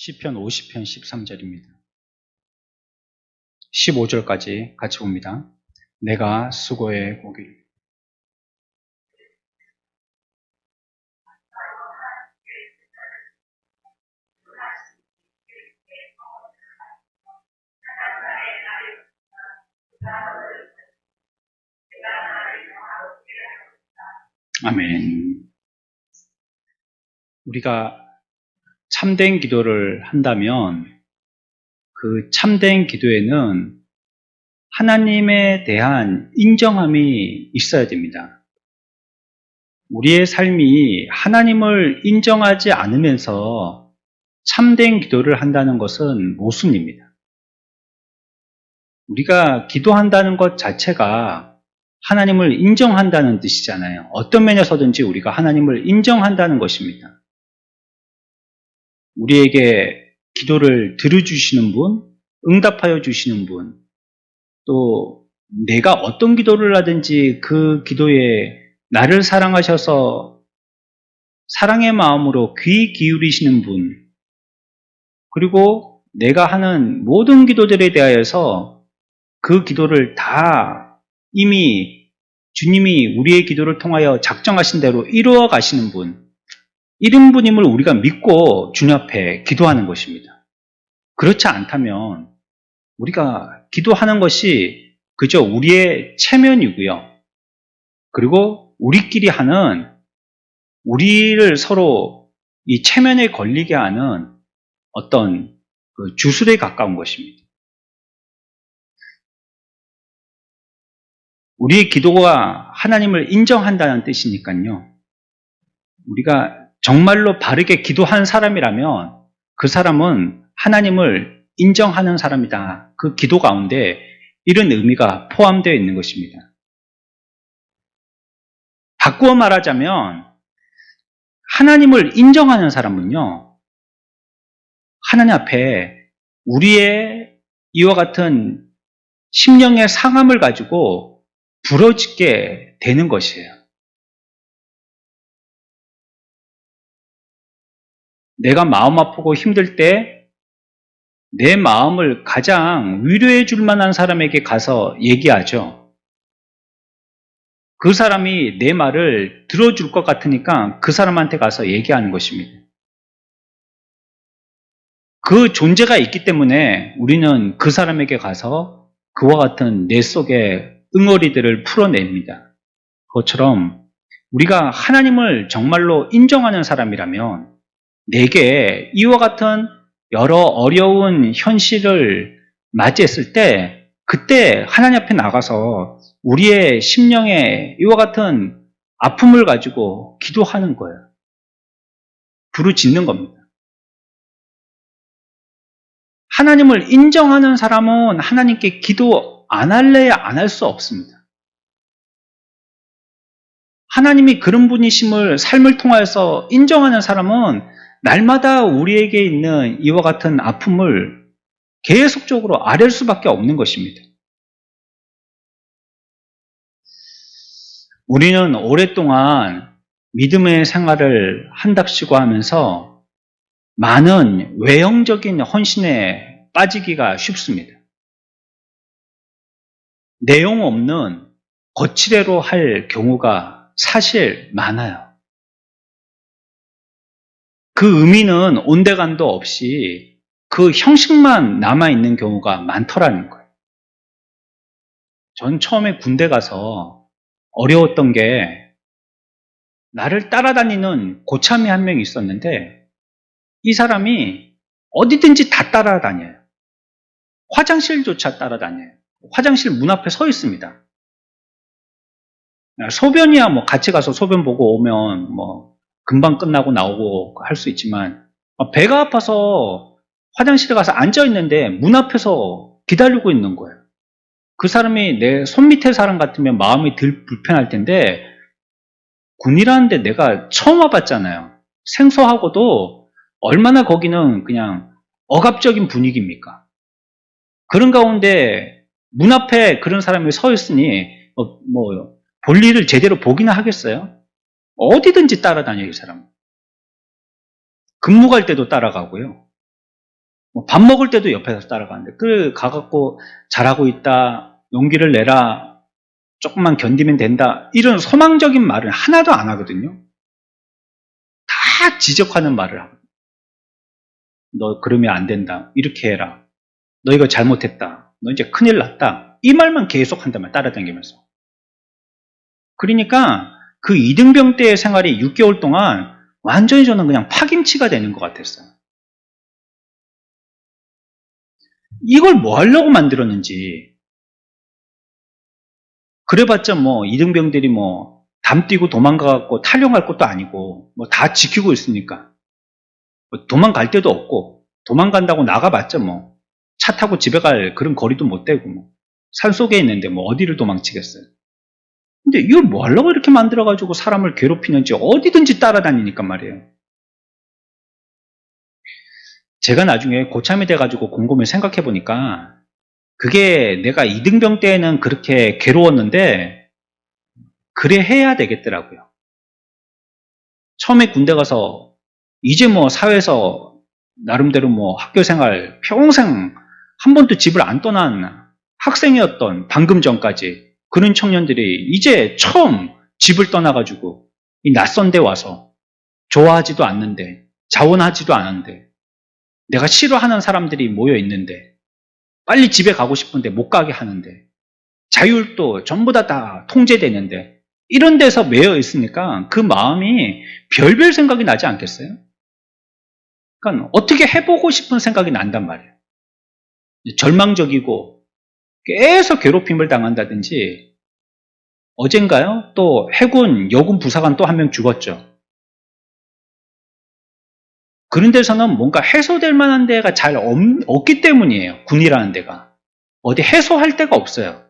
시편 50편 13절입니다. 15절까지 같이 봅니다. 내가 수고해 보기를. 아멘. 우리가 참된 기도를 한다면 그 참된 기도에는 하나님에 대한 인정함이 있어야 됩니다. 우리의 삶이 하나님을 인정하지 않으면서 참된 기도를 한다는 것은 모순입니다. 우리가 기도한다는 것 자체가 하나님을 인정한다는 뜻이잖아요. 어떤 면에서든지 우리가 하나님을 인정한다는 것입니다. 우리에게 기도를 들어주시는 분, 응답하여 주시는 분, 또 내가 어떤 기도를 하든지 그 기도에 나를 사랑하셔서 사랑의 마음으로 귀 기울이시는 분, 그리고 내가 하는 모든 기도들에 대하여서 그 기도를 다 이미 주님이 우리의 기도를 통하여 작정하신 대로 이루어 가시는 분, 이런 분임을 우리가 믿고 주님 앞에 기도하는 것입니다. 그렇지 않다면 우리가 기도하는 것이 그저 우리의 체면이고요. 그리고 우리끼리 하는, 우리를 서로 이 체면에 걸리게 하는 어떤 그 주술에 가까운 것입니다. 우리의 기도가 하나님을 인정한다는 뜻이니까요. 우리가 정말로 바르게 기도한 사람이라면 그 사람은 하나님을 인정하는 사람이다. 그 기도 가운데 이런 의미가 포함되어 있는 것입니다. 바꾸어 말하자면 하나님을 인정하는 사람은요, 하나님 앞에 우리의 이와 같은 심령의 상함을 가지고 부러지게 되는 것이에요. 내가 마음 아프고 힘들 때 내 마음을 가장 위로해 줄 만한 사람에게 가서 얘기하죠. 그 사람이 내 말을 들어줄 것 같으니까 그 사람한테 가서 얘기하는 것입니다. 그 존재가 있기 때문에 우리는 그 사람에게 가서 그와 같은 내 속의 응어리들을 풀어냅니다. 그것처럼 우리가 하나님을 정말로 인정하는 사람이라면 내게 이와 같은 여러 어려운 현실을 맞이했을 때 그때 하나님 앞에 나가서 우리의 심령에 이와 같은 아픔을 가지고 기도하는 거예요. 부르짖는 겁니다. 하나님을 인정하는 사람은 하나님께 기도 안 할래야 안 할 수 없습니다. 하나님이 그런 분이심을 삶을 통해서 인정하는 사람은 날마다 우리에게 있는 이와 같은 아픔을 계속적으로 앓을 수밖에 없는 것입니다. 우리는 오랫동안 믿음의 생활을 한답시고 하면서 많은 외형적인 헌신에 빠지기가 쉽습니다. 내용 없는 거치대로 할 경우가 사실 많아요. 그 의미는 온데간도 없이 그 형식만 남아있는 경우가 많더라는 거예요. 전 처음에 군대 가서 어려웠던 게 나를 따라다니는 고참이 한 명 있었는데 이 사람이 어디든지 다 따라다녀요. 화장실조차 따라다녀요. 화장실 문 앞에 서 있습니다. 소변이야 뭐 같이 가서 소변 보고 오면 뭐 금방 끝나고 나오고 할 수 있지만 배가 아파서 화장실에 가서 앉아 있는데 문 앞에서 기다리고 있는 거예요. 그 사람이 내 손 밑에 사람 같으면 마음이 덜 불편할 텐데 군이라는데 내가 처음 와봤잖아요. 생소하고도 얼마나 거기는 그냥 억압적인 분위기입니까? 그런 가운데 문 앞에 그런 사람이 서 있으니 볼 일을 제대로 보기나 하겠어요? 어디든지 따라다녀요, 이 사람. 근무 갈 때도 따라가고요. 밥 먹을 때도 옆에서 따라가는데, 가갖고 잘하고 있다, 용기를 내라, 조금만 견디면 된다, 이런 소망적인 말을 하나도 안 하거든요. 다 지적하는 말을 하거든요. 너 그러면 안 된다, 이렇게 해라, 너 이거 잘못했다, 너 이제 큰일 났다, 이 말만 계속 한다면 따라다니면서. 그러니까 그 이등병 때의 생활이 6개월 동안 완전히 저는 그냥 파김치가 되는 것 같았어요. 이걸 뭐 하려고 만들었는지. 그래봤자 뭐 이등병들이 뭐 담 뛰고 도망가갖고 탈영할 것도 아니고 뭐 다 지키고 있으니까 뭐 도망갈 데도 없고, 도망간다고 나가봤자 뭐 차 타고 집에 갈 그런 거리도 못 되고 뭐 산속에 있는데 뭐 어디를 도망치겠어요. 근데 이걸 뭐 하려고 이렇게 만들어가지고 사람을 괴롭히는지 어디든지 따라다니니까 말이에요. 제가 나중에 고참이 돼가지고 곰곰이 생각해보니까 그게 내가 이등병 때에는 그렇게 괴로웠는데 그래 해야 되겠더라고요. 처음에 군대 가서 이제 뭐 사회에서 나름대로 뭐 학교생활 평생 한 번도 집을 안 떠난 학생이었던 방금 전까지 그런 청년들이 이제 처음 집을 떠나가지고 이 낯선 데 와서 좋아하지도 않는데, 자원하지도 않은데, 내가 싫어하는 사람들이 모여 있는데, 빨리 집에 가고 싶은데 못 가게 하는데, 자율도 전부 다 통제되는데, 이런 데서 매여 있으니까 그 마음이 별별 생각이 나지 않겠어요? 그러니까 어떻게 해보고 싶은 생각이 난단 말이에요. 절망적이고 계속 괴롭힘을 당한다든지, 어젠가요? 또 해군 여군 부사관 또 한 명 죽었죠. 그런 데서는 뭔가 해소될 만한 데가 잘 없기 때문이에요. 군이라는 데가. 어디 해소할 데가 없어요.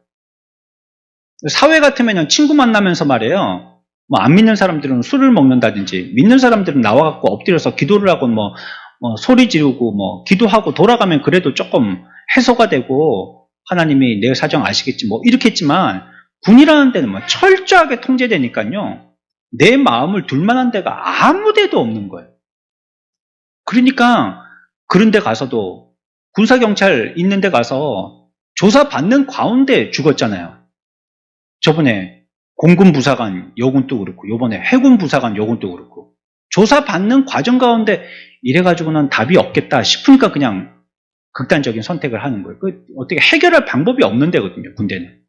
사회 같으면 친구 만나면서 말이에요. 뭐 안 믿는 사람들은 술을 먹는다든지, 믿는 사람들은 나와갖고 엎드려서 기도를 하고 뭐 소리 지르고 뭐 기도하고 돌아가면 그래도 조금 해소가 되고 하나님이 내 사정 아시겠지 뭐 이렇게 했지만, 군이라는 데는 뭐 철저하게 통제되니까요. 내 마음을 둘 만한 데가 아무 데도 없는 거예요. 그러니까 그런 데 가서도 군사경찰 있는 데 가서 조사받는 가운데 죽었잖아요. 저번에 공군 부사관 여군도 그렇고 요번에 해군 부사관 여군도 그렇고 조사받는 과정 가운데 이래가지고는 답이 없겠다 싶으니까 그냥 극단적인 선택을 하는 거예요. 어떻게 해결할 방법이 없는 데거든요, 군대는.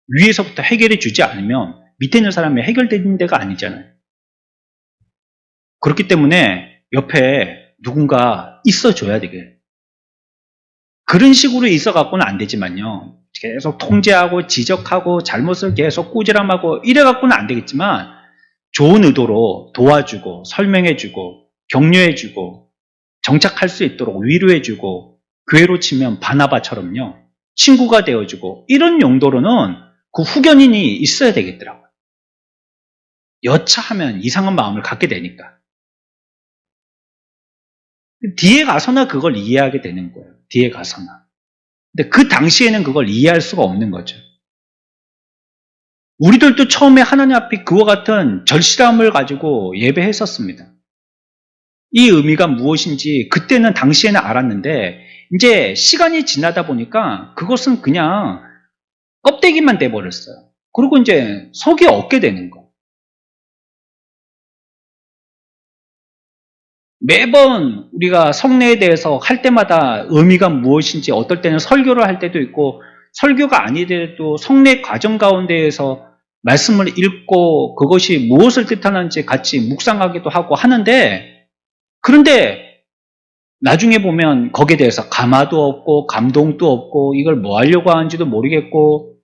위에서부터 해결해 주지 않으면 밑에 있는 사람이 해결되는 데가 아니잖아요. 그렇기 때문에 옆에 누군가 있어줘야 되게. 그런 식으로 있어갖고는 안 되지만요. 계속 통제하고 지적하고 잘못을 계속 꾸지람하고 이래갖고는 안 되겠지만, 좋은 의도로 도와주고 설명해주고 격려해주고 정착할 수 있도록 위로해주고, 교회로 치면 바나바처럼요, 친구가 되어주고, 이런 용도로는 그 후견인이 있어야 되겠더라고요. 여차하면 이상한 마음을 갖게 되니까. 뒤에 가서나 그걸 이해하게 되는 거예요. 뒤에 가서나. 근데 그 당시에는 그걸 이해할 수가 없는 거죠. 우리들도 처음에 하나님 앞에 그와 같은 절실함을 가지고 예배했었습니다. 이 의미가 무엇인지 그때는 당시에는 알았는데, 이제 시간이 지나다 보니까 그것은 그냥 껍데기만 돼버렸어요. 그리고 이제 속이 없게 되는 거. 매번 우리가 성례에 대해서 할 때마다 의미가 무엇인지, 어떨 때는 설교를 할 때도 있고 설교가 아니더라도 성례 과정 가운데에서 말씀을 읽고 그것이 무엇을 뜻하는지 같이 묵상하기도 하고 하는데, 그런데 나중에 보면 거기에 대해서 감화도 없고 감동도 없고 이걸 뭐 하려고 하는지도 모르겠고,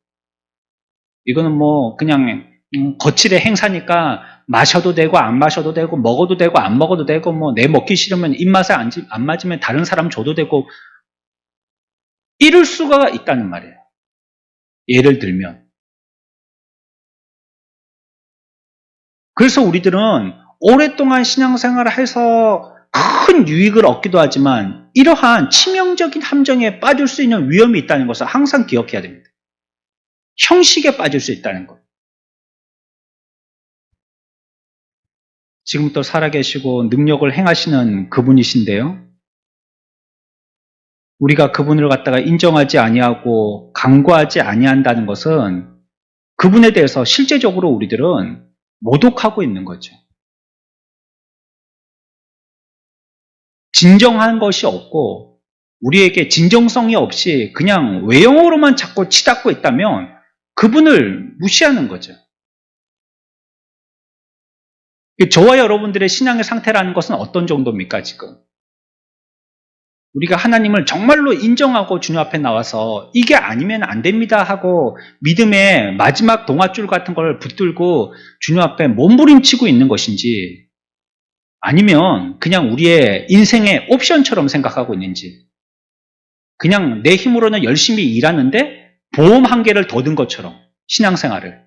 이거는 뭐 그냥 거칠의 행사니까 마셔도 되고 안 마셔도 되고 먹어도 되고 안 먹어도 되고 뭐 내 먹기 싫으면 입맛에 안 맞으면 다른 사람 줘도 되고, 이럴 수가 있다는 말이에요. 예를 들면. 그래서 우리들은 오랫동안 신앙생활을 해서 큰 유익을 얻기도 하지만 이러한 치명적인 함정에 빠질 수 있는 위험이 있다는 것을 항상 기억해야 됩니다. 형식에 빠질 수 있다는 것. 지금부터 살아계시고 능력을 행하시는 그분이신데요. 우리가 그분을 갖다가 인정하지 아니하고 간구하지 아니한다는 것은 그분에 대해서 실제적으로 우리들은 모독하고 있는 거죠. 진정한 것이 없고 우리에게 진정성이 없이 그냥 외형으로만 자꾸 치닫고 있다면 그분을 무시하는 거죠. 저와 여러분들의 신앙의 상태라는 것은 어떤 정도입니까, 지금? 우리가 하나님을 정말로 인정하고 주님 앞에 나와서 이게 아니면 안 됩니다 하고 믿음의 마지막 동아줄 같은 걸 붙들고 주님 앞에 몸부림치고 있는 것인지, 아니면 그냥 우리의 인생의 옵션처럼 생각하고 있는지, 그냥 내 힘으로는 열심히 일하는데 보험 한 개를 더 든 것처럼 신앙생활을.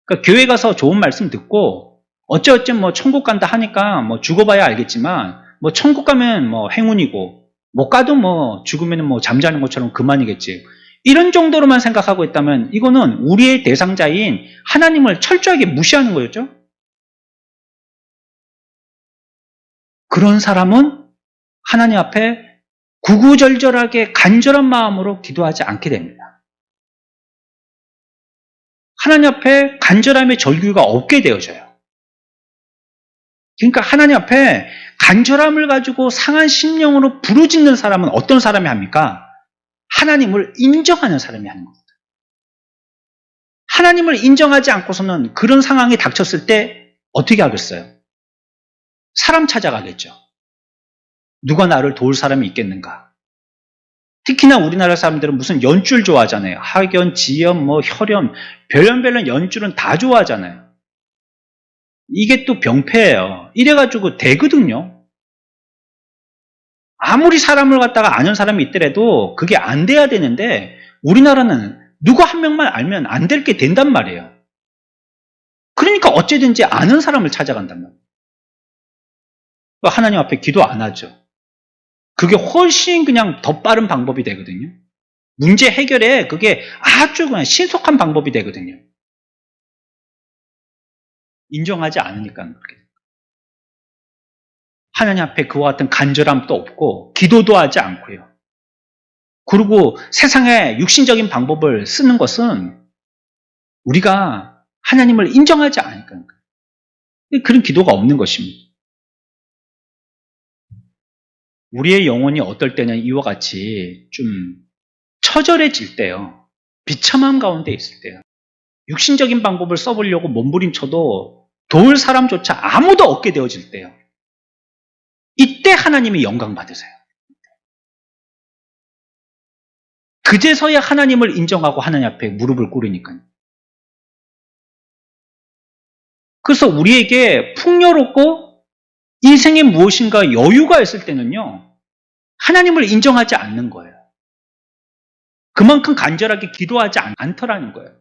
그러니까 교회 가서 좋은 말씀 듣고 어쩌어쩌 뭐 천국 간다 하니까 뭐 죽어봐야 알겠지만 뭐 천국 가면 뭐 행운이고 못 가도 뭐 죽으면 뭐 잠자는 것처럼 그만이겠지. 이런 정도로만 생각하고 있다면 이거는 우리의 대상자인 하나님을 철저하게 무시하는 거였죠. 그런 사람은 하나님 앞에 구구절절하게 간절한 마음으로 기도하지 않게 됩니다. 하나님 앞에 간절함의 절규가 없게 되어져요. 그러니까 하나님 앞에 간절함을 가지고 상한 심령으로 부르짖는 사람은 어떤 사람이 합니까? 하나님을 인정하는 사람이 하는 겁니다. 하나님을 인정하지 않고서는 그런 상황이 닥쳤을 때 어떻게 하겠어요? 사람 찾아가겠죠. 누가 나를 도울 사람이 있겠는가? 특히나 우리나라 사람들은 무슨 연줄 좋아하잖아요. 학연, 지연, 뭐 혈연, 별연별연 연줄은 다 좋아하잖아요. 이게 또 병폐예요. 이래가지고 되거든요. 아무리 사람을 갖다가 아는 사람이 있더라도 그게 안 돼야 되는데 우리나라는 누구 한 명만 알면 안 될 게 된단 말이에요. 그러니까 어찌든지 아는 사람을 찾아간단 말이에요. 하나님 앞에 기도 안 하죠. 그게 훨씬 그냥 더 빠른 방법이 되거든요. 문제 해결에 그게 아주 그냥 신속한 방법이 되거든요. 인정하지 않으니까 그렇게. 하나님 앞에 그와 같은 간절함도 없고 기도도 하지 않고요. 그리고 세상의 육신적인 방법을 쓰는 것은 우리가 하나님을 인정하지 않으니까 그런 기도가 없는 것입니다. 우리의 영혼이 어떨 때는 이와 같이 좀 처절해질 때요. 비참함 가운데 있을 때요. 육신적인 방법을 써보려고 몸부림쳐도 도울 사람조차 아무도 없게 되어질 때요. 이때 하나님이 영광 받으세요. 그제서야 하나님을 인정하고 하나님 앞에 무릎을 꿇으니까요. 그래서 우리에게 풍요롭고 인생에 무엇인가 여유가 있을 때는요, 하나님을 인정하지 않는 거예요. 그만큼 간절하게 기도하지 않더라는 거예요.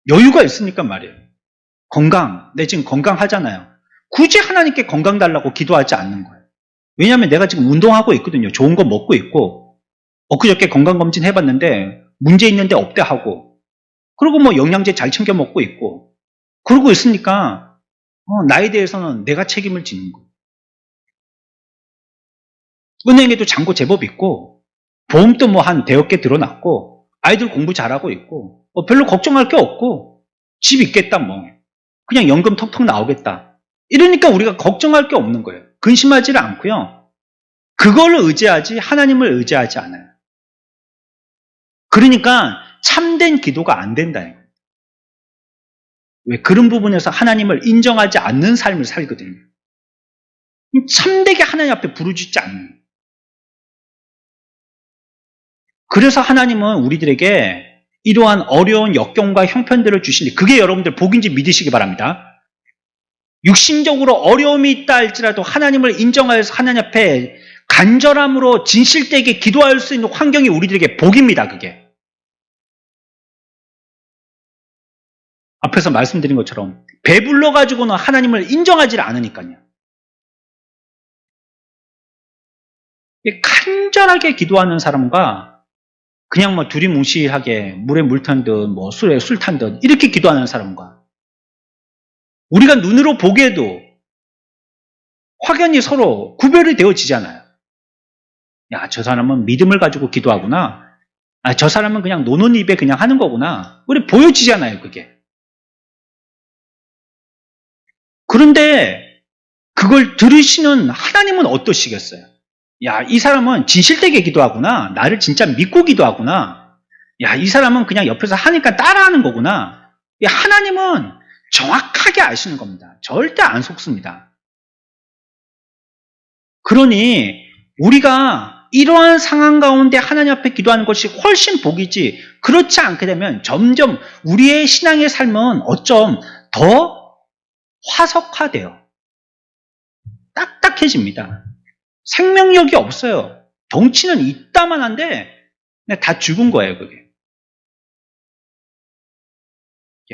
여유가 있으니까 말이에요. 건강, 내 지금 건강하잖아요. 굳이 하나님께 건강 달라고 기도하지 않는 거예요. 왜냐하면 내가 지금 운동하고 있거든요. 좋은 거 먹고 있고, 엊그저께 건강검진 해봤는데 문제 있는데 없대 하고, 그리고 뭐 영양제 잘 챙겨 먹고 있고, 그러고 있으니까 나에 대해서는 내가 책임을 지는 거예요. 은행에도 잔고 제법 있고, 보험도 뭐 한 대여 개 들어놨고, 아이들 공부 잘하고 있고, 별로 걱정할 게 없고, 집 있겠다 뭐, 그냥 연금 턱턱 나오겠다. 이러니까 우리가 걱정할 게 없는 거예요. 근심하지를 않고요. 그걸 의지하지 하나님을 의지하지 않아요. 그러니까 참된 기도가 안 된다는 거예요. 왜? 그런 부분에서 하나님을 인정하지 않는 삶을 살거든요. 참되게 하나님 앞에 부르짖지 않는 거예요. 그래서 하나님은 우리들에게 이러한 어려운 역경과 형편들을 주시니 그게 여러분들 복인지 믿으시기 바랍니다. 육신적으로 어려움이 있다 할지라도 하나님을 인정하여서 하나님 앞에 간절함으로 진실되게 기도할 수 있는 환경이 우리들에게 복입니다. 그게. 앞에서 말씀드린 것처럼 배불러가지고는 하나님을 인정하지 않으니까요. 간절하게 기도하는 사람과 그냥 뭐 두리뭉실하게 물에 물 탄 듯 뭐 술에 술 탄 듯 이렇게 기도하는 사람과 우리가 눈으로 보기에도 확연히 서로 구별이 되어지잖아요. 야, 저 사람은 믿음을 가지고 기도하구나. 아, 저 사람은 그냥 노는 입에 그냥 하는 거구나. 우리 보여지잖아요, 그게. 그런데 그걸 들으시는 하나님은 어떠시겠어요? 야, 이 사람은 진실되게 기도하구나. 나를 진짜 믿고 기도하구나. 야, 이 사람은 그냥 옆에서 하니까 따라하는 거구나. 하나님은 정확하게 아시는 겁니다. 절대 안 속습니다. 그러니 우리가 이러한 상황 가운데 하나님 앞에 기도하는 것이 훨씬 복이지, 그렇지 않게 되면 점점 우리의 신앙의 삶은 어쩜 더 화석화돼요. 딱딱해집니다. 생명력이 없어요. 덩치는 있다만 한데 다 죽은 거예요, 그게.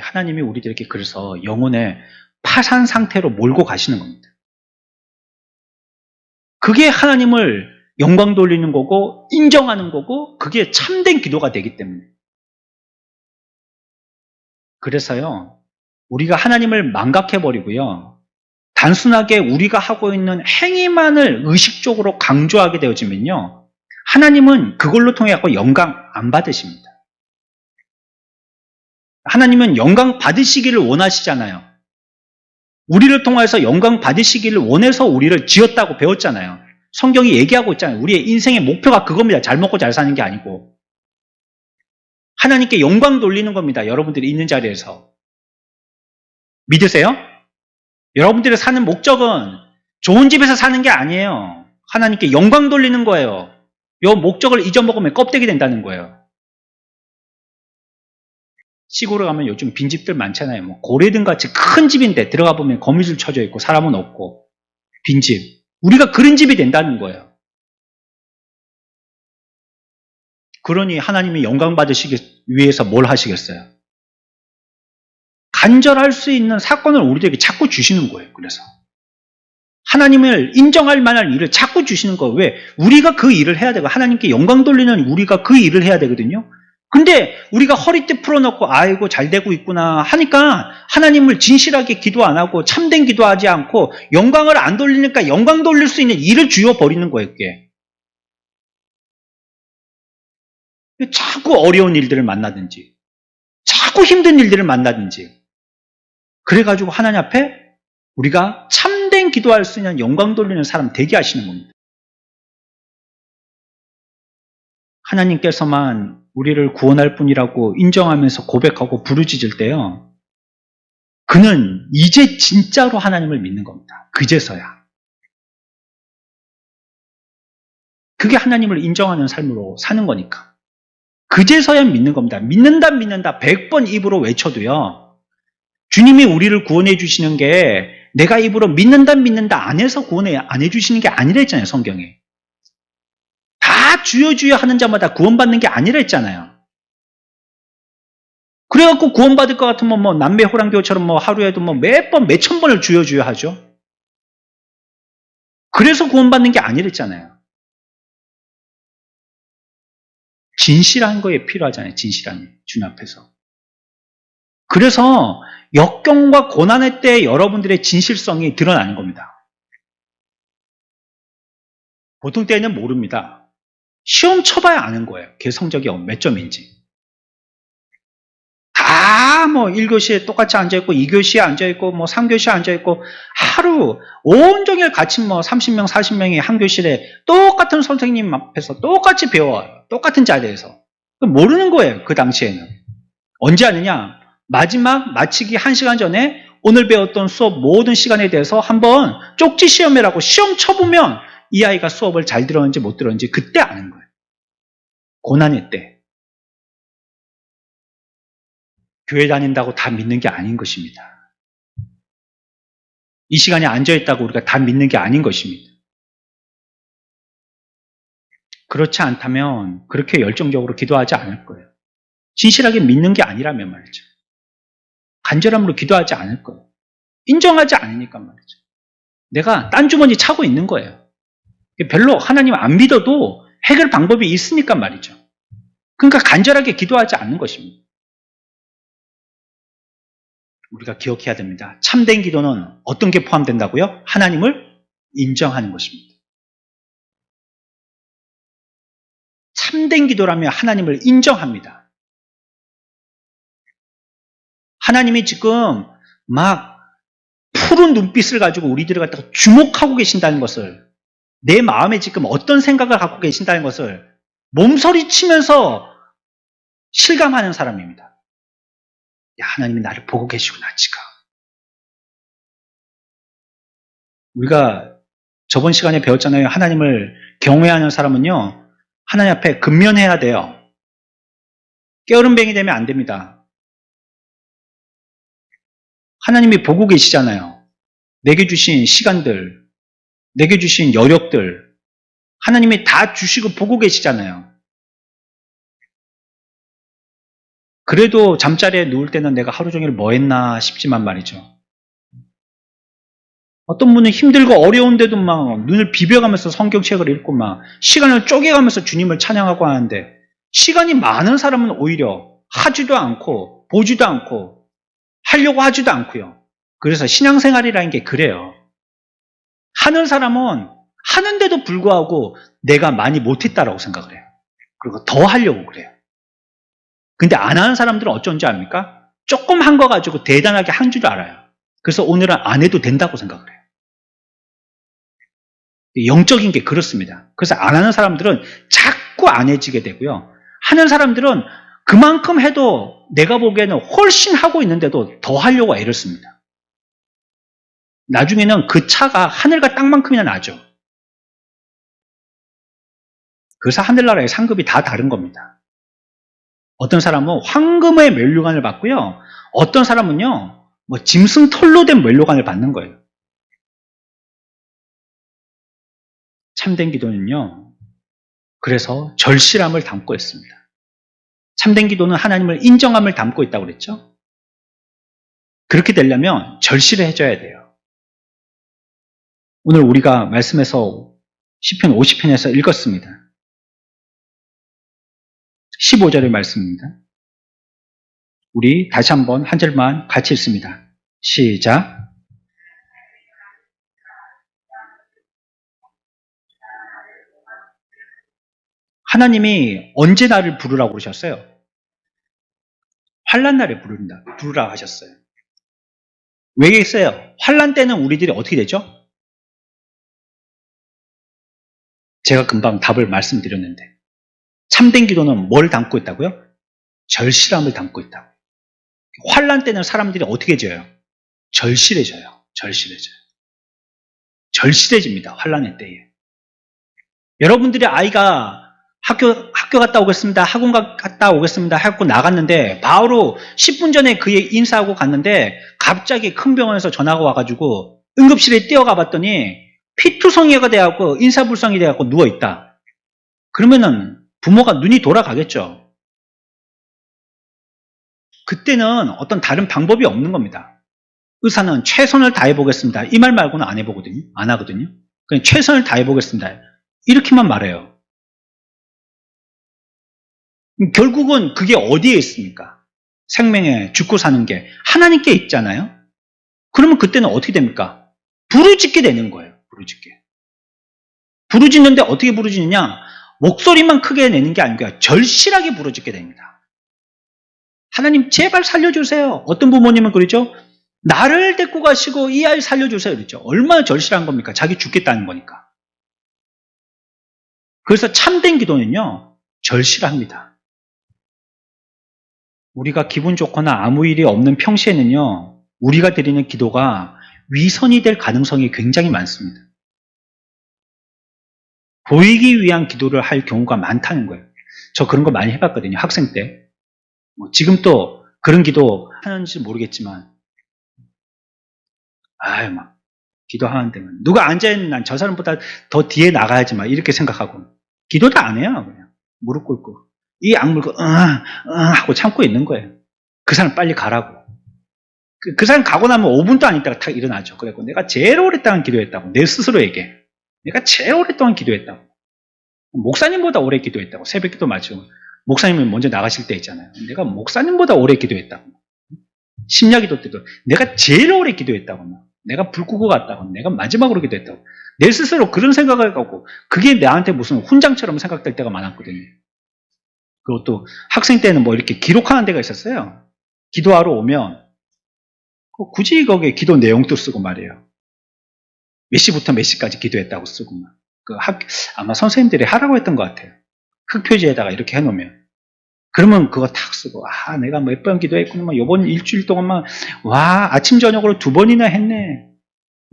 하나님이 우리들에게 그래서 영혼의 파산 상태로 몰고 가시는 겁니다. 그게 하나님을 영광 돌리는 거고 인정하는 거고 그게 참된 기도가 되기 때문에. 그래서요, 우리가 하나님을 망각해버리고요, 단순하게 우리가 하고 있는 행위만을 의식적으로 강조하게 되어지면요, 하나님은 그걸로 통해 갖고 영광 안 받으십니다. 하나님은 영광 받으시기를 원하시잖아요. 우리를 통해서 영광 받으시기를 원해서 우리를 지었다고 배웠잖아요. 성경이 얘기하고 있잖아요. 우리의 인생의 목표가 그겁니다. 잘 먹고 잘 사는 게 아니고. 하나님께 영광 돌리는 겁니다. 여러분들이 있는 자리에서. 믿으세요? 여러분들이 사는 목적은 좋은 집에서 사는 게 아니에요. 하나님께 영광 돌리는 거예요. 이 목적을 잊어먹으면 껍데기 된다는 거예요. 시골에 가면 요즘 빈집들 많잖아요. 뭐 고래등 같이 큰 집인데 들어가 보면 거미줄 쳐져 있고 사람은 없고 빈집. 우리가 그런 집이 된다는 거예요. 그러니 하나님이 영광 받으시기 위해서 뭘 하시겠어요? 간절할 수 있는 사건을 우리들에게 자꾸 주시는 거예요. 그래서 하나님을 인정할 만한 일을 자꾸 주시는 거예요. 왜? 우리가 그 일을 해야 되고 하나님께 영광 돌리는 우리가 그 일을 해야 되거든요. 근데 우리가 허리띠 풀어놓고 아이고 잘 되고 있구나 하니까 하나님을 진실하게 기도 안 하고 참된 기도하지 않고 영광을 안 돌리니까 영광 돌릴 수 있는 일을 주어버리는 거예요. 그게. 자꾸 어려운 일들을 만나든지 자꾸 힘든 일들을 만나든지 그래가지고 하나님 앞에 우리가 참된 기도할 수 있는 영광 돌리는 사람 되게 하시는 겁니다. 하나님께서만 우리를 구원할 뿐이라고 인정하면서 고백하고 부르짖을 때요, 그는 이제 진짜로 하나님을 믿는 겁니다. 그제서야. 그게 하나님을 인정하는 삶으로 사는 거니까. 그제서야 믿는 겁니다. 믿는다 100번 입으로 외쳐도요, 주님이 우리를 구원해 주시는 게 내가 입으로 믿는다 안 해서 구원해 안 해주시는 게 아니라 했잖아요. 성경에. 다 주여 주여 하는 자마다 구원받는 게 아니라 했잖아요. 그래갖고 구원받을 것 같으면 뭐 남매 호랑교처럼 뭐 하루에도 뭐 몇 번, 몇천 번을 주여 주여 하죠. 그래서 구원받는 게 아니랬잖아요. 진실한 거에 필요하잖아요. 진실함이 주님 앞에서. 그래서 역경과 고난의 때 여러분들의 진실성이 드러나는 겁니다. 보통 때는 모릅니다. 시험 쳐봐야 아는 거예요. 걔 성적이 몇 점인지. 다 뭐 1교시에 똑같이 앉아있고 2교시에 앉아있고 뭐 3교시에 앉아있고 하루 온종일 같이 뭐 30명 40명이 한 교실에 똑같은 선생님 앞에서 똑같이 배워요. 똑같은 자리에서. 모르는 거예요. 그 당시에는. 언제 아느냐? 마지막 마치기 1시간 전에 오늘 배웠던 수업 모든 시간에 대해서 한번 쪽지 시험이라고 시험 쳐보면 이 아이가 수업을 잘 들었는지 못 들었는지 그때 아는 거예요. 고난의 때. 교회 다닌다고 다 믿는 게 아닌 것입니다. 이 시간에 앉아있다고 우리가 다 믿는 게 아닌 것입니다. 그렇지 않다면 그렇게 열정적으로 기도하지 않을 거예요. 진실하게 믿는 게 아니라면 말이죠. 간절함으로 기도하지 않을 거예요. 인정하지 않으니까 말이죠. 내가 딴 주머니 차고 있는 거예요. 별로 하나님 안 믿어도 해결 방법이 있으니까 말이죠. 그러니까 간절하게 기도하지 않는 것입니다. 우리가 기억해야 됩니다. 참된 기도는 어떤 게 포함된다고요? 하나님을 인정하는 것입니다. 참된 기도라면 하나님을 인정합니다. 하나님이 지금 막 푸른 눈빛을 가지고 우리들을 갖다가 주목하고 계신다는 것을, 내 마음에 지금 어떤 생각을 갖고 계신다는 것을 몸서리치면서 실감하는 사람입니다. 야, 하나님이 나를 보고 계시구나, 지금. 우리가 저번 시간에 배웠잖아요. 하나님을 경외하는 사람은요, 하나님 앞에 근면해야 돼요. 깨어른뱅이 되면 안 됩니다. 하나님이 보고 계시잖아요. 내게 주신 시간들, 내게 주신 여력들, 하나님이 다 주시고 보고 계시잖아요. 그래도 잠자리에 누울 때는 내가 하루 종일 뭐 했나 싶지만 말이죠. 어떤 분은 힘들고 어려운데도 막 눈을 비벼가면서 성경책을 읽고 막 시간을 쪼개가면서 주님을 찬양하고 하는데, 시간이 많은 사람은 오히려 하지도 않고 보지도 않고 하려고 하지도 않고요. 그래서 신앙생활이라는 게 그래요. 하는 사람은 하는데도 불구하고 내가 많이 못했다라고 생각을 해요. 그리고 더 하려고 그래요. 근데 안 하는 사람들은 어쩐지 압니까? 조금 한 거 가지고 대단하게 한 줄 알아요. 그래서 오늘은 안 해도 된다고 생각을 해요. 영적인 게 그렇습니다. 그래서 안 하는 사람들은 자꾸 안 해지게 되고요. 하는 사람들은 그만큼 해도 내가 보기에는 훨씬 하고 있는데도 더 하려고 애를 씁니다. 나중에는 그 차가 하늘과 땅만큼이나 나죠. 그래서 하늘나라의 상급이 다 다른 겁니다. 어떤 사람은 황금의 면류관을 받고요. 어떤 사람은요, 뭐 짐승 털로 된 면류관을 받는 거예요. 참된 기도는요, 그래서 절실함을 담고 있습니다. 참된 기도는 하나님을 인정함을 담고 있다고 그랬죠? 그렇게 되려면 절실해져야 돼요. 오늘 우리가 말씀에서 시편 50편에서 읽었습니다. 15절의 말씀입니다. 우리 다시 한번 한 절만 같이 읽습니다. 시작. 하나님이 언제 나를 부르라고 그러셨어요? 환난 날에 부르라 하셨어요. 왜 그랬어요? 환난 때는 우리들이 어떻게 되죠? 제가 금방 답을 말씀드렸는데, 참된 기도는 뭘 담고 있다고요? 절실함을 담고 있다고. 환난 때는 사람들이 어떻게 져요? 절실해져요. 절실해집니다. 환난의 때에. 여러분들의 아이가 학교 갔다 오겠습니다. 학원 갔다 오겠습니다. 하고 나갔는데 바로 10분 전에 그의 인사하고 갔는데 갑자기 큰 병원에서 전화가 와가지고 응급실에 뛰어가 봤더니 피투성이가 돼갖고 인사불성이 돼갖고 누워있다. 그러면은 부모가 눈이 돌아가겠죠. 그때는 어떤 다른 방법이 없는 겁니다. 의사는 최선을 다해보겠습니다. 이 말 말고는 안 하거든요. 그냥 최선을 다해보겠습니다. 이렇게만 말해요. 결국은 그게 어디에 있습니까? 생명에 죽고 사는 게 하나님께 있잖아요. 그러면 그때는 어떻게 됩니까? 부르짖게 되는 거예요. 부르짖는데 어떻게 부르짖느냐? 목소리만 크게 내는 게 아니고요. 절실하게 부르짖게 됩니다. 하나님 제발 살려주세요. 어떤 부모님은 그러죠? 나를 데리고 가시고 이 아이 살려주세요. 그렇죠. 얼마나 절실한 겁니까? 자기 죽겠다는 거니까. 그래서 참된 기도는요, 절실합니다. 우리가 기분 좋거나 아무 일이 없는 평시에는요, 우리가 드리는 기도가 위선이 될 가능성이 굉장히 많습니다. 보이기 위한 기도를 할 경우가 많다는 거예요. 저 그런 거 많이 해봤거든요, 학생 때. 지금 또 그런 기도 하는지 모르겠지만, 막 기도하는데 누가 앉아있는 난 저 사람보다 더 뒤에 나가야지 막 이렇게 생각하고 기도도 안 해요. 그냥 무릎 꿇고 이 악물고 하고 참고 있는 거예요. 그 사람 빨리 가라고. 그 사람 가고 나면 5분도 안 있다가 탁 일어나죠. 그래서 내가 제일 오랫동안 기도했다고 내 스스로에게. 내가 제일 오랫동안 기도했다고. 목사님보다 오래 기도했다고. 새벽 기도 마치고 목사님이 먼저 나가실 때 있잖아요. 내가 목사님보다 오래 기도했다고. 심야 기도 때도 내가 제일 오래 기도했다고. 내가 불 끄고 갔다고. 내가 마지막으로 기도했다고. 내 스스로 그런 생각을 갖고 그게 나한테 무슨 훈장처럼 생각될 때가 많았거든요. 그것도 학생 때는 뭐 이렇게 기록하는 데가 있었어요. 기도하러 오면 굳이 거기에 기도 내용도 쓰고 말이에요. 몇 시부터 몇 시까지 기도했다고 쓰고 막. 아마 선생님들이 하라고 했던 것 같아요. 흑표지에다가 이렇게 해놓으면. 그러면 그거 탁 쓰고, 내가 몇 번 기도했구나. 요번 일주일 동안만, 아침, 저녁으로 2번이나 했네.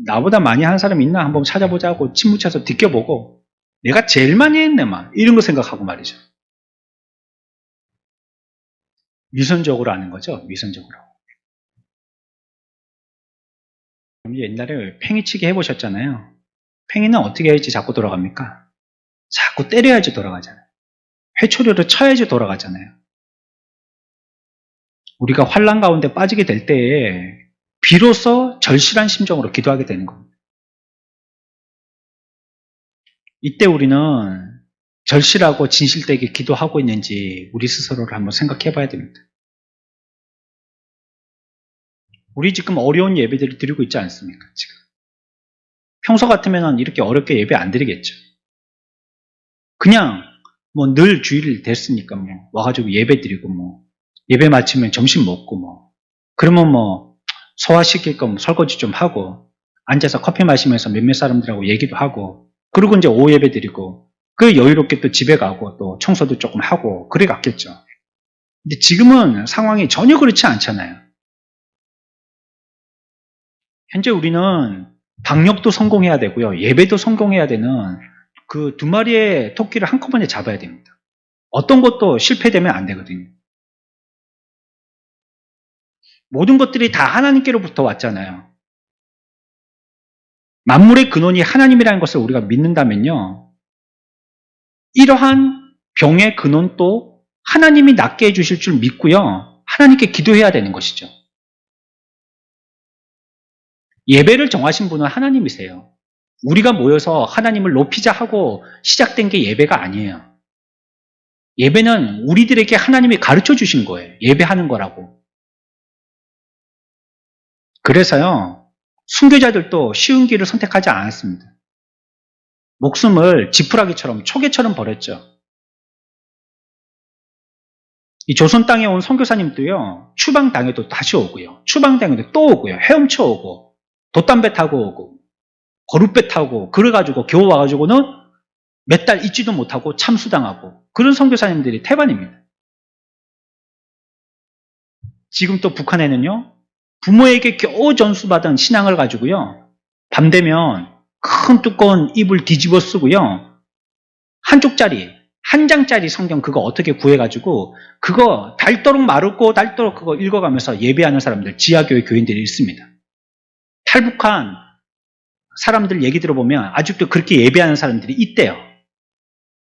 나보다 많이 하는 사람 있나? 한번 찾아보자고 침 묻혀서 뒤껴보고, 내가 제일 많이 했네, 이런 거 생각하고 말이죠. 위선적으로 하는 거죠, 위선적으로. 옛날에 팽이치기 해보셨잖아요. 팽이는 어떻게 해야지 자꾸 돌아갑니까? 자꾸 때려야지 돌아가잖아요. 회초리로 쳐야지 돌아가잖아요. 우리가 환난 가운데 빠지게 될 때에 비로소 절실한 심정으로 기도하게 되는 겁니다. 이때 우리는 절실하고 진실되게 기도하고 있는지 우리 스스로를 한번 생각해 봐야 됩니다. 우리 지금 어려운 예배들을 드리고 있지 않습니까? 지금. 평소 같으면 이렇게 어렵게 예배 안 드리겠죠. 그냥 늘 주일 됐으니까 와가지고 예배 드리고 예배 마치면 점심 먹고 그러면 소화시킬 거 설거지 좀 하고 앉아서 커피 마시면서 몇몇 사람들하고 얘기도 하고 그리고 이제 오후 예배 드리고 그 여유롭게 또 집에 가고 또 청소도 조금 하고 그래 갔겠죠. 근데 지금은 상황이 전혀 그렇지 않잖아요. 현재 우리는 방역도 성공해야 되고요. 예배도 성공해야 되는 그 두 마리의 토끼를 한꺼번에 잡아야 됩니다. 어떤 것도 실패되면 안 되거든요. 모든 것들이 다 하나님께로부터 왔잖아요. 만물의 근원이 하나님이라는 것을 우리가 믿는다면요. 이러한 병의 근원도 하나님이 낫게 해주실 줄 믿고요. 하나님께 기도해야 되는 것이죠. 예배를 정하신 분은 하나님이세요. 우리가 모여서 하나님을 높이자 하고 시작된 게 예배가 아니에요. 예배는 우리들에게 하나님이 가르쳐 주신 거예요. 예배하는 거라고. 그래서요. 순교자들도 쉬운 길을 선택하지 않았습니다. 목숨을 지푸라기처럼 초계처럼 버렸죠. 이 조선 땅에 온 선교사님도요. 추방 당해도 다시 오고요. 추방 당해도 또 오고요. 헤엄쳐 오고 돛담배 타고 오고 거룻배 타고 그래가지고 겨우 와가지고는 몇 달 있지도 못하고 참수당하고 그런 선교사님들이 태반입니다. 지금 또 북한에는요. 부모에게 겨우 전수받은 신앙을 가지고요. 밤 되면 큰 두꺼운 이불 뒤집어 쓰고요. 한쪽짜리 한 장짜리 성경 그거 어떻게 구해가지고 그거 닳도록 마르고 닳도록 그거 읽어가면서 예배하는 사람들 지하교회 교인들이 있습니다. 탈북한 사람들 얘기 들어보면 아직도 그렇게 예배하는 사람들이 있대요.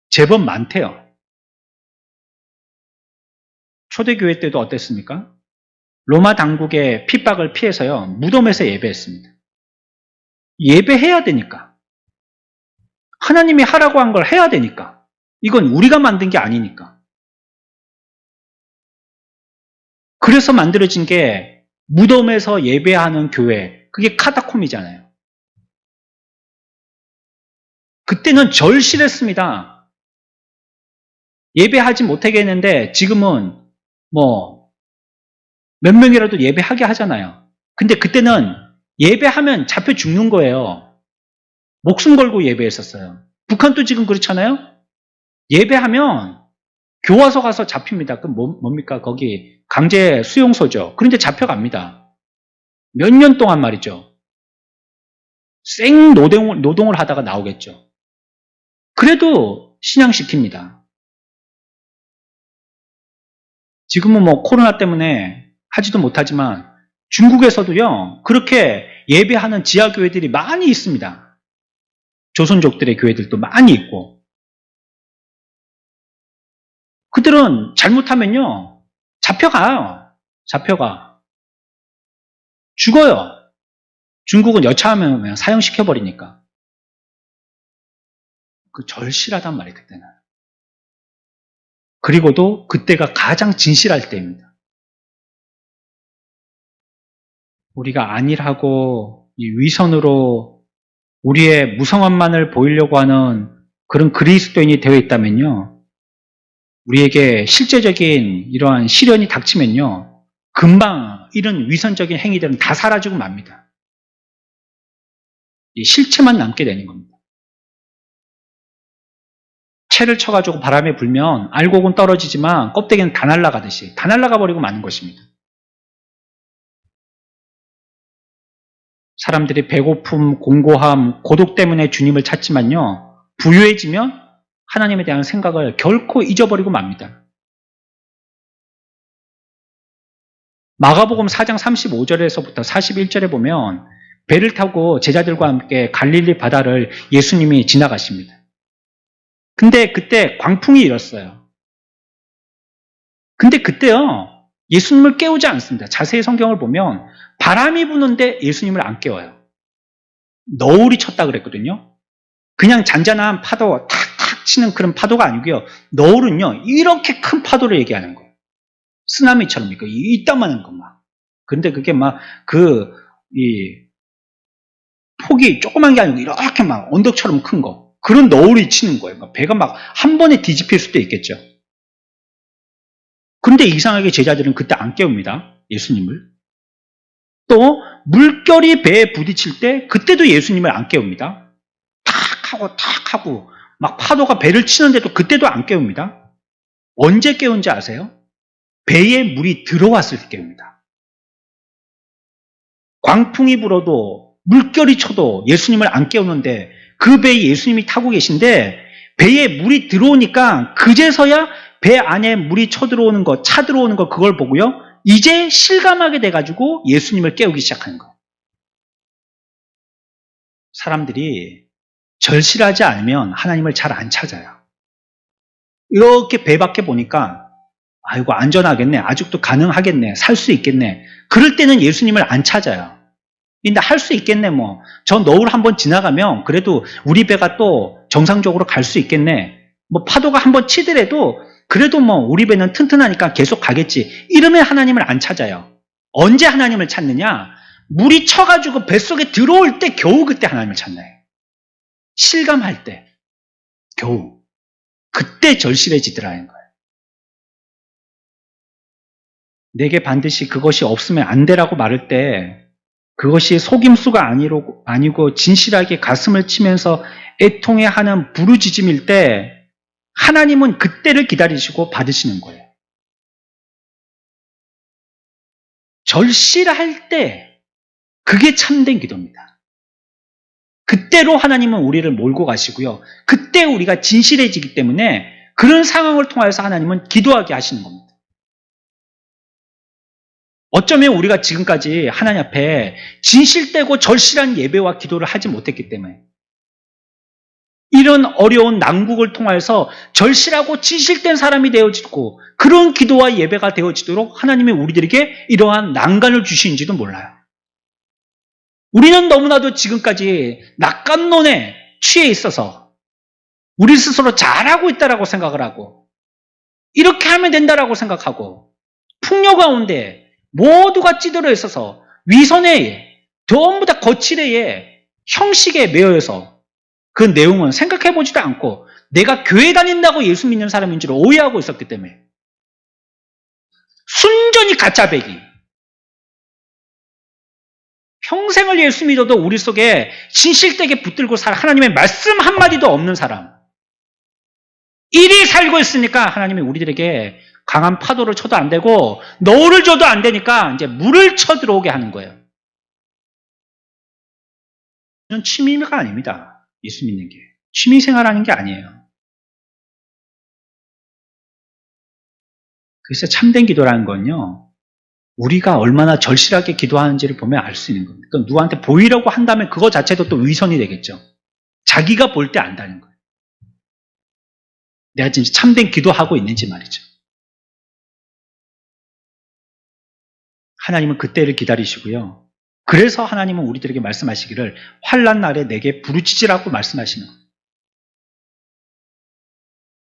제법 많대요. 초대교회 때도 어땠습니까? 로마 당국의 핍박을 피해서요. 무덤에서 예배했습니다. 예배해야 되니까. 하나님이 하라고 한 걸 해야 되니까. 이건 우리가 만든 게 아니니까. 그래서 만들어진 게 무덤에서 예배하는 교회. 그게 카타콤이잖아요. 그때는 절실했습니다. 예배하지 못하게 했는데 지금은 몇 명이라도 예배하게 하잖아요. 근데 그때는 예배하면 잡혀 죽는 거예요. 목숨 걸고 예배했었어요. 북한도 지금 그렇잖아요. 예배하면 교화소 가서 잡힙니다. 그럼 뭡니까? 거기 강제 수용소죠. 그런데 잡혀갑니다. 몇 년 동안 말이죠. 생 노동을 하다가 나오겠죠. 그래도 신앙시킵니다. 지금은 코로나 때문에 하지도 못하지만 중국에서도요. 그렇게 예배하는 지하교회들이 많이 있습니다. 조선족들의 교회들도 많이 있고 그들은 잘못하면요. 잡혀가요. 잡혀가. 죽어요. 중국은 여차하면 그냥 사형시켜버리니까. 절실하단 말이에요. 그때는. 그리고도 그때가 가장 진실할 때입니다. 우리가 안일하고 위선으로 우리의 무성함만을 보이려고 하는 그런 그리스도인이 되어 있다면요. 우리에게 실제적인 이러한 시련이 닥치면요, 금방 이런 위선적인 행위들은 다 사라지고 맙니다. 이 실체만 남게 되는 겁니다. 채를 쳐가지고 바람에 불면 알곡은 떨어지지만 껍데기는 다 날아가듯이 다 날아가 버리고 마는 것입니다. 사람들이 배고픔, 공고함, 고독 때문에 주님을 찾지만요, 부유해지면 하나님에 대한 생각을 결코 잊어버리고 맙니다. 마가복음 4장 35절에서부터 41절에 보면 배를 타고 제자들과 함께 갈릴리 바다를 예수님이 지나가십니다. 근데 그때 광풍이 일었어요. 근데 그때요, 예수님을 깨우지 않습니다. 자세히 성경을 보면 바람이 부는데 예수님을 안 깨워요. 너울이 쳤다 그랬거든요. 그냥 잔잔한 파도, 탁탁 치는 그런 파도가 아니고요. 너울은요, 이렇게 큰 파도를 얘기하는 거예요. 쓰나미처럼 이따만한 것만. 근데 그게 막 폭이 조그만 게 아니고 이렇게 막 언덕처럼 큰 거. 그런 너울이 치는 거예요. 배가 막 한 번에 뒤집힐 수도 있겠죠. 근데 이상하게 제자들은 그때 안 깨웁니다. 예수님을. 또 물결이 배에 부딪힐 때 그때도 예수님을 안 깨웁니다. 탁 하고 막 파도가 배를 치는데도 그때도 안 깨웁니다. 언제 깨운지 아세요? 배에 물이 들어왔을 때 깨웁니다. 광풍이 불어도 물결이 쳐도 예수님을 안 깨우는데 그 배에 예수님이 타고 계신데 배에 물이 들어오니까 그제서야 배 안에 물이 쳐들어오는 것, 차 들어오는 것 그걸 보고요. 이제 실감하게 돼가지고 예수님을 깨우기 시작하는 거예요. 사람들이 절실하지 않으면 하나님을 잘 안 찾아요. 이렇게 배 밖에 보니까 아이고 안전하겠네, 아직도 가능하겠네, 살 수 있겠네. 그럴 때는 예수님을 안 찾아요. 근데 할 수 있겠네, 뭐. 저 너울 한번 지나가면 그래도 우리 배가 또 정상적으로 갈 수 있겠네. 뭐 파도가 한번 치더라도 그래도 뭐 우리 배는 튼튼하니까 계속 가겠지. 이러면 하나님을 안 찾아요. 언제 하나님을 찾느냐? 물이 쳐가지고 뱃속에 들어올 때 겨우 그때 하나님을 찾나요? 실감할 때 겨우. 그때 절실해지더라는 거예요. 내게 반드시 그것이 없으면 안 되라고 말할 때 그것이 속임수가 아니고 진실하게 가슴을 치면서 애통해하는 부르짖음일 때 하나님은 그때를 기다리시고 받으시는 거예요. 절실할 때 그게 참된 기도입니다. 그때로 하나님은 우리를 몰고 가시고요. 그때 우리가 진실해지기 때문에 그런 상황을 통해서 하나님은 기도하게 하시는 겁니다. 어쩌면 우리가 지금까지 하나님 앞에 진실되고 절실한 예배와 기도를 하지 못했기 때문에 이런 어려운 난국을 통해서 절실하고 진실된 사람이 되어지고 그런 기도와 예배가 되어지도록 하나님이 우리들에게 이러한 난간을 주시는지도 몰라요. 우리는 너무나도 지금까지 낙관론에 취해 있어서 우리 스스로 잘하고 있다라고 생각을 하고 이렇게 하면 된다라고 생각하고 풍요 가운데 모두가 찌들어 있어서 위선에 전부 다 거칠에 형식에 매여서 그 내용은 생각해보지도 않고 내가 교회 다닌다고 예수 믿는 사람인 줄 오해하고 있었기 때문에 순전히 가짜배기. 평생을 예수 믿어도 우리 속에 진실되게 붙들고 살 하나님의 말씀 한마디도 없는 사람. 이리 살고 있으니까 하나님이 우리들에게 강한 파도를 쳐도 안 되고 너울을 줘도 안 되니까 이제 물을 쳐 들어오게 하는 거예요. 이건 취미가 아닙니다. 예수 믿는 게. 취미생활하는 게 아니에요. 그래서 참된 기도라는 건요. 우리가 얼마나 절실하게 기도하는지를 보면 알 수 있는 겁니다. 그러니까 누구한테 보이려고 한다면 그거 자체도 또 위선이 되겠죠. 자기가 볼 때 안다는 거예요. 내가 진짜 참된 기도하고 있는지 말이죠. 하나님은 그때를 기다리시고요. 그래서 하나님은 우리들에게 말씀하시기를 환난 날에 내게 부르짖으라고 말씀하시는 거예요.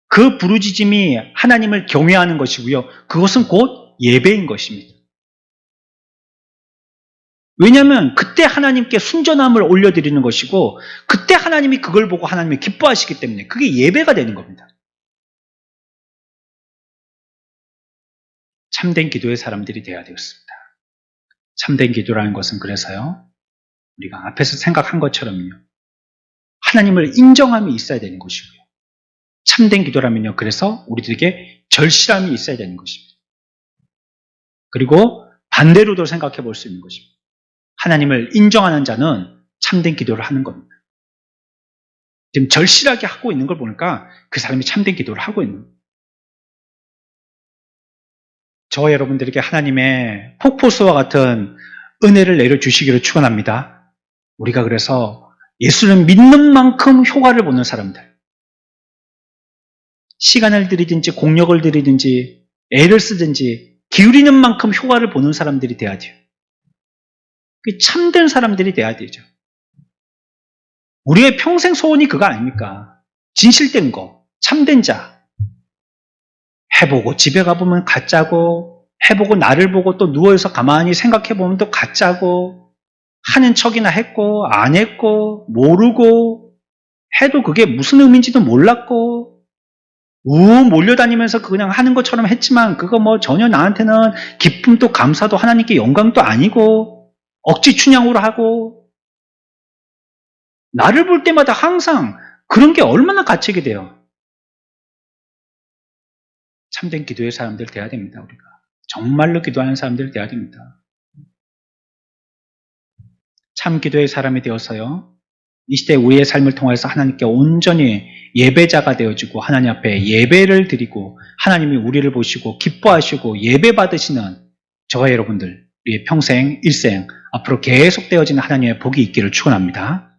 그 부르짖음이 하나님을 경외하는 것이고요. 그것은 곧 예배인 것입니다. 왜냐하면 그때 하나님께 순전함을 올려드리는 것이고 그때 하나님이 그걸 보고 하나님이 기뻐하시기 때문에 그게 예배가 되는 겁니다. 참된 기도의 사람들이 되어야 되었습니다. 참된 기도라는 것은 그래서요, 우리가 앞에서 생각한 것처럼요, 하나님을 인정함이 있어야 되는 것이고요. 참된 기도라면요, 그래서 우리들에게 절실함이 있어야 되는 것입니다. 그리고 반대로도 생각해 볼 수 있는 것입니다. 하나님을 인정하는 자는 참된 기도를 하는 겁니다. 지금 절실하게 하고 있는 걸 보니까 그 사람이 참된 기도를 하고 있는 거예요. 저와 여러분들에게 하나님의 폭포수와 같은 은혜를 내려주시기를 축원합니다. 우리가 그래서 예수를 믿는 만큼 효과를 보는 사람들, 시간을 들이든지 공력을 들이든지 애를 쓰든지 기울이는 만큼 효과를 보는 사람들이 돼야 돼요. 참된 사람들이 돼야 되죠. 우리의 평생 소원이 그거 아닙니까? 진실된 거, 참된 자. 해보고 집에 가보면 가짜고, 해보고 나를 보고 또 누워있어 가만히 생각해보면 또 가짜고, 하는 척이나 했고 안 했고 모르고 해도 그게 무슨 의미인지도 몰랐고 몰려다니면서 그냥 하는 것처럼 했지만 그거 뭐 전혀 나한테는 기쁨도 감사도 하나님께 영광도 아니고 억지 춘향으로 하고 나를 볼 때마다 항상 그런 게 얼마나 갇히게 돼요. 참된 기도의 사람들 돼야 됩니다. 우리가 정말로 기도하는 사람들 돼야 됩니다. 참 기도의 사람이 되어서요, 이 시대 우리의 삶을 통해서 하나님께 온전히 예배자가 되어지고 하나님 앞에 예배를 드리고 하나님이 우리를 보시고 기뻐하시고 예배 받으시는 저와 여러분들, 우리의 평생 일생 앞으로 계속되어지는 하나님의 복이 있기를 축원합니다.